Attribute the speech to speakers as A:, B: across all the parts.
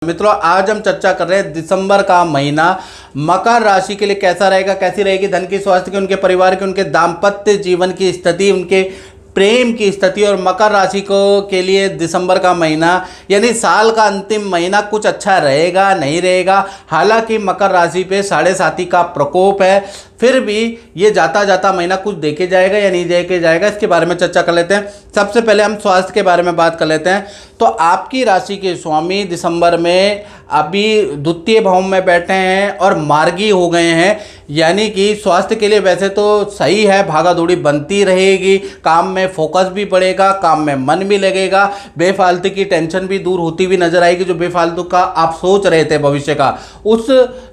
A: मित्रों, आज हम चर्चा कर रहे हैं दिसंबर का महीना मकर राशि के लिए कैसा रहेगा, कैसी रहेगी धन की, स्वास्थ्य की, उनके परिवार की, उनके दाम्पत्य जीवन की स्थिति, उनके प्रेम की स्थिति। और मकर राशि को के लिए दिसंबर का महीना यानी साल का अंतिम महीना कुछ अच्छा रहेगा नहीं रहेगा। हालांकि मकर राशि पे साढ़े साती का प्रकोप है, फिर भी ये जाता जाता महीना कुछ देखे जाएगा या नहीं देखे जाएगा, इसके बारे में चर्चा कर लेते हैं। सबसे पहले हम स्वास्थ्य के बारे में बात कर लेते हैं। तो आपकी राशि के स्वामी दिसंबर में अभी द्वितीय भाव में बैठे हैं और मार्गी हो गए हैं, यानी कि स्वास्थ्य के लिए वैसे तो सही है, भागा दौड़ी बनती रहेगी, काम में फोकस भी बढ़ेगा, काम में मन भी लगेगा, बेफालतू की टेंशन भी दूर होती हुई नजर आएगी। जो बेफालतू का आप सोच रहे थे भविष्य का, उस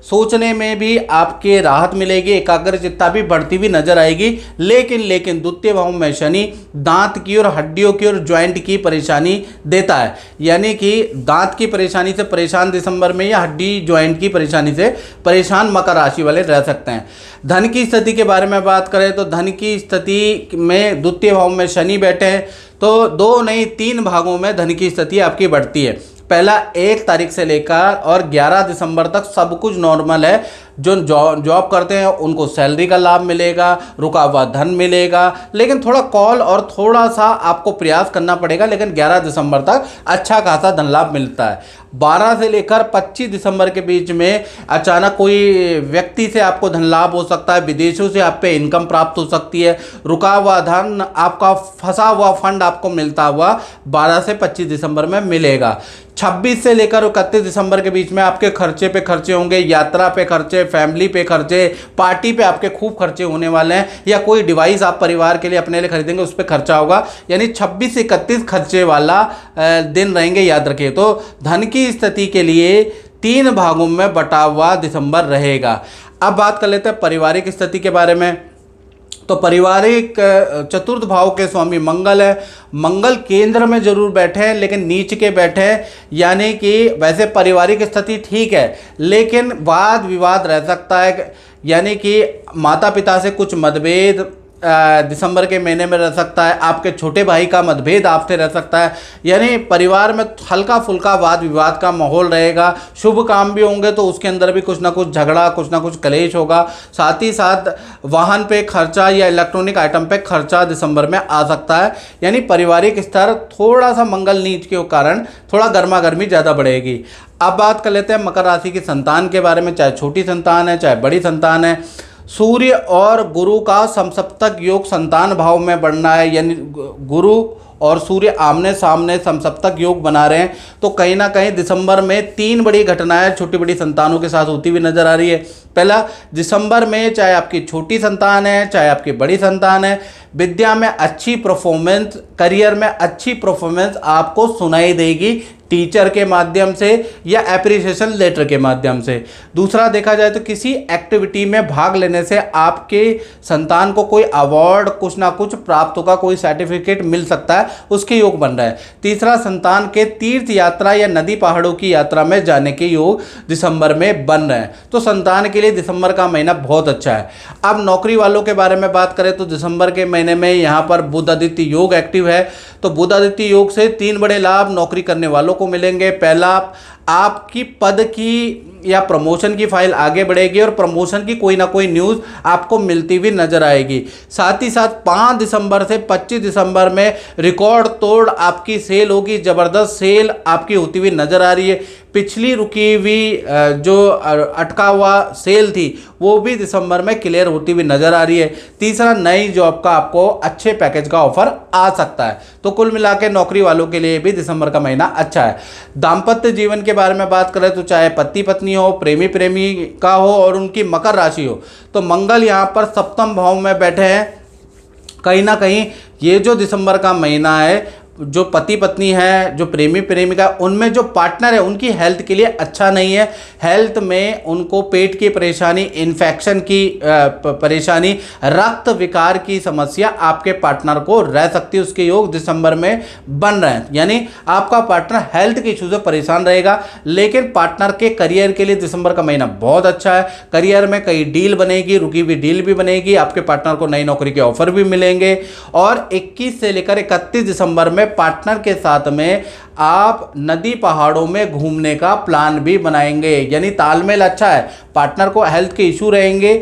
A: सोचने में भी आपके राहत मिलेगी, एकाग्रचित्ता भी बढ़ती हुई नजर आएगी। लेकिन द्वितीय भाव में शनि दांत की और हड्डियों की और ज्वाइंट की परेशानी देता है, यानी कि दांत की परेशानी से परेशान दिसंबर में या हड्डी ज्वाइंट की परेशानी से परेशान मकर राशि वाले रह सकते हैं। धन की स्थिति के बारे में बात करें तो धन की स्थिति में द्वितीय भाव में शनि बैठे हैं, तो 2 नहीं 3 भागों में धन की स्थिति आपकी बढ़ती है। पहला 1 तारीख से लेकर और 11 दिसंबर तक सब कुछ नॉर्मल है। जो जॉब करते हैं उनको सैलरी का लाभ मिलेगा, रुका हुआ धन मिलेगा, लेकिन थोड़ा कॉल और थोड़ा सा आपको प्रयास करना पड़ेगा, लेकिन 11 दिसंबर तक अच्छा खासा धन लाभ मिलता है। 12 से लेकर 25 दिसंबर के बीच में अचानक कोई व्यक्ति से आपको धन लाभ हो सकता है, विदेशों से आप पे इनकम प्राप्त हो सकती है, रुका हुआ धन, आपका फंसा हुआ फंड आपको मिलता हुआ 12 से 25 दिसंबर में मिलेगा। 26 से लेकर 31 दिसंबर के बीच में आपके खर्चे पे खर्चे होंगे, यात्रा पे खर्चे, फैमिली पे खर्चे, पार्टी पे आपके खूब खर्चे होने वाले हैं, या कोई डिवाइस आप परिवार के लिए अपने लिए खरीदेंगे उस पर खर्चा होगा, यानी 26 से 31 खर्चे वाला दिन रहेंगे, याद रखिए। तो धन की स्थिति के लिए 3 भागों में बटा हुआ दिसंबर रहेगा। अब बात कर लेते हैं पारिवारिक स्थिति के बारे में। तो पारिवारिक चतुर्थ भाव के स्वामी मंगल है। मंगल केंद्र में जरूर बैठे हैं लेकिन नीच के बैठे हैं, यानी कि वैसे पारिवारिक स्थिति ठीक है लेकिन वाद विवाद रह सकता है, यानी कि माता पिता से कुछ मतभेद दिसंबर के महीने में रह सकता है, आपके छोटे भाई का मतभेद आपसे रह सकता है, यानी परिवार में हल्का फुल्का वाद विवाद का माहौल रहेगा। शुभ काम भी होंगे तो उसके अंदर भी कुछ ना कुछ झगड़ा, कुछ ना कुछ कलेश होगा। साथ ही साथ वाहन पे खर्चा या इलेक्ट्रॉनिक आइटम पे खर्चा दिसंबर में आ सकता है, यानी पारिवारिक स्तर थोड़ा सा मंगल नीच के कारण थोड़ा गर्मा गर्मी ज़्यादा बढ़ेगी। अब बात कर लेते हैं मकर राशि की संतान के बारे में, चाहे छोटी संतान है चाहे बड़ी संतान है। सूर्य और गुरु का समसप्तक योग संतान भाव में बढ़ना है, यानी गुरु और सूर्य आमने सामने समसप्तक योग बना रहे हैं, तो कहीं ना कहीं दिसंबर में 3 बड़ी घटनाएं छोटी बड़ी संतानों के साथ होती हुई नजर आ रही है। पहला, दिसंबर में चाहे आपकी छोटी संतान है चाहे आपकी बड़ी संतान है, विद्या में अच्छी परफॉर्मेंस, करियर में अच्छी परफॉर्मेंस आपको सुनाई देगी, टीचर के माध्यम से या एप्रिसिएशन लेटर के माध्यम से। दूसरा, देखा जाए तो किसी एक्टिविटी में भाग लेने से आपके संतान को कोई अवार्ड कुछ ना कुछ प्राप्त होगा, कोई सर्टिफिकेट मिल सकता है, उसके योग बन रहा है। तीसरा, संतान के तीर्थ यात्रा या नदी पहाड़ों की यात्रा में जाने के योग दिसंबर में बन रहे हैं, तो संतान के लिए दिसंबर का महीना बहुत अच्छा है। अब नौकरी वालों के बारे में बात करें तो दिसंबर के महीने में यहाँ पर बुध आदित्य योग एक्टिव है, तो बुध आदित्य योग से 3 बड़े लाभ नौकरी करने वालों को मिलेंगे। पहला, आपकी पद की या प्रमोशन की फाइल आगे बढ़ेगी और प्रमोशन की कोई ना कोई न्यूज़ आपको मिलती हुई नजर आएगी। साथ ही साथ 5 दिसंबर से 25 दिसंबर में रिकॉर्ड तोड़ आपकी सेल होगी, ज़बरदस्त सेल आपकी होती हुई नजर आ रही है। पिछली रुकी हुई जो अटका हुआ सेल थी वो भी दिसंबर में क्लियर होती हुई नजर आ रही है। तीसरा, नई जॉब का आपको अच्छे पैकेज का ऑफर आ सकता है, तो कुल मिला के नौकरी वालों के लिए भी दिसंबर का महीना अच्छा है। दाम्पत्य जीवन के बारे में बात करें तो चाहे पति पत्नी हो, प्रेमी प्रेमी का हो और उनकी मकर राशि हो, तो मंगल यहाँ पर सप्तम भाव में बैठे हैं। कहीं ना कहीं ये जो दिसंबर का महीना है, जो पति पत्नी है, जो प्रेमी प्रेमिका, उनमें जो पार्टनर है उनकी हेल्थ के लिए अच्छा नहीं है। हेल्थ में उनको पेट की परेशानी, इन्फेक्शन की परेशानी, रक्त विकार की समस्या आपके पार्टनर को रह सकती है, उसके योग दिसंबर में बन रहे हैं, यानी आपका पार्टनर हेल्थ के इशू से परेशान रहेगा। लेकिन पार्टनर के करियर के लिए दिसंबर का महीना बहुत अच्छा है। करियर में कई डील बनेगी, रुकी हुई डील भी बनेगी, आपके पार्टनर को नई नौकरी के ऑफर भी मिलेंगे। और 21 से लेकर 31 दिसंबर में में पार्टनर के साथ में आप नदी पहाड़ों में घूमने का प्लान भी बनाएंगे, यानी तालमेल अच्छा है। पार्टनर को हेल्थ के इशू रहेंगे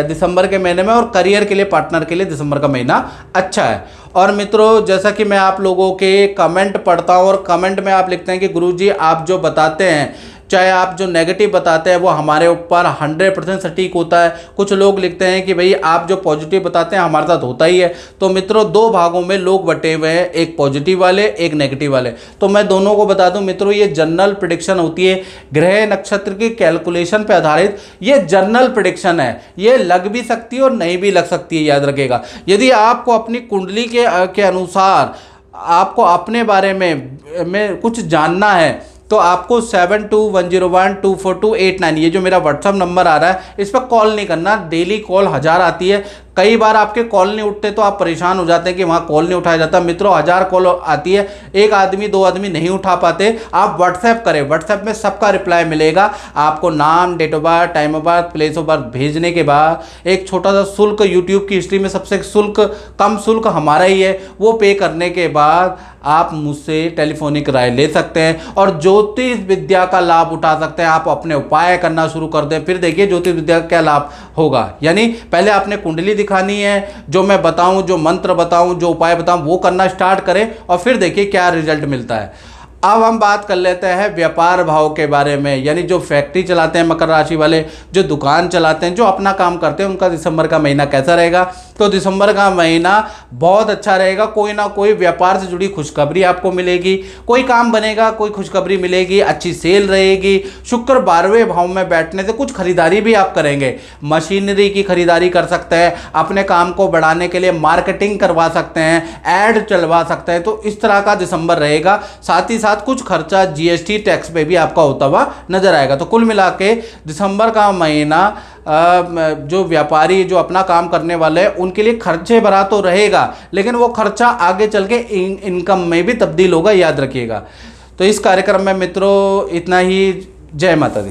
A: दिसंबर के महीने में, और करियर के लिए पार्टनर के लिए दिसंबर का महीना अच्छा है। और मित्रों, जैसा कि मैं आप लोगों के कमेंट पढ़ता हूँ और कमेंट में आप लिखते हैं कि गुरुजी आप जो बताते हैं, चाहे आप जो नेगेटिव बताते हैं वो हमारे ऊपर 100% सटीक होता है। कुछ लोग लिखते हैं कि भाई आप जो पॉजिटिव बताते हैं हमारे साथ होता ही है। तो मित्रों, दो भागों में लोग बटे हुए हैं, एक पॉजिटिव वाले, एक नेगेटिव वाले। तो मैं दोनों को बता दूं मित्रों, ये जनरल प्रेडिक्शन होती है, ग्रह नक्षत्र की कैलकुलेशन पे आधारित ये जनरल प्रेडिक्शन है। ये लग भी सकती है और नहीं भी लग सकती है, याद रखिएगा। यदि आपको अपनी कुंडली के अनुसार आपको अपने बारे में कुछ जानना है तो आपको 7210124289 ये जो मेरा व्हाट्सअप नंबर आ रहा है इस पर कॉल नहीं करना। डेली कॉल 1000 आती है, कई बार आपके कॉल नहीं उठते तो आप परेशान हो जाते हैं कि वहाँ कॉल नहीं उठाया जाता। मित्रों, 1000 कॉल आती है, एक आदमी दो आदमी नहीं उठा पाते। आप व्हाट्सएप करें, व्हाट्सएप में सबका रिप्लाई मिलेगा। आपको नाम, date of birth, time of birth, place of birth भेजने के बाद एक छोटा सा शुल्क, यूट्यूब की हिस्ट्री में सबसे कम शुल्क हमारा ही है, वो पे करने के बाद आप मुझसे टेलीफोनिक राय ले सकते हैं और ज्योतिष विद्या का लाभ उठा सकते हैं। आप अपने उपाय करना शुरू कर दें, फिर देखिए ज्योतिष विद्या का क्या लाभ होगा। यानी पहले आपने कुंडली दिखानी है, जो मैं बताऊं, जो मंत्र बताऊं, जो उपाय बताऊं वो करना स्टार्ट करें और फिर देखिए क्या रिजल्ट मिलता है। अब हम बात कर लेते हैं व्यापार भाव के बारे में, यानी जो फैक्ट्री चलाते हैं मकर राशि वाले, जो दुकान चलाते हैं, जो अपना काम करते हैं, उनका दिसंबर का महीना कैसा रहेगा। तो दिसंबर का महीना बहुत अच्छा रहेगा। कोई ना कोई व्यापार से जुड़ी खुशखबरी आपको मिलेगी, कोई काम बनेगा, कोई खुशखबरी मिलेगी, अच्छी सेल रहेगी। शुक्र 12वें भाव में बैठने से कुछ खरीदारी भी आप करेंगे, मशीनरी की खरीदारी कर सकते हैं, अपने काम को बढ़ाने के लिए मार्केटिंग करवा सकते हैं, ऐड चलवा सकते हैं। तो इस तरह का दिसंबर रहेगा। साथ ही साथ कुछ खर्चा जीएसटी टैक्स पे भी आपका होता हुआ नजर आएगा। तो कुल मिला के दिसंबर का महीना जो व्यापारी, जो अपना काम करने वाले हैं, उनके लिए खर्चे भरा तो रहेगा, लेकिन वो खर्चा आगे चल के इनकम में भी तब्दील होगा, याद रखिएगा। तो इस कार्यक्रम में मित्रों इतना ही। जय माता दी।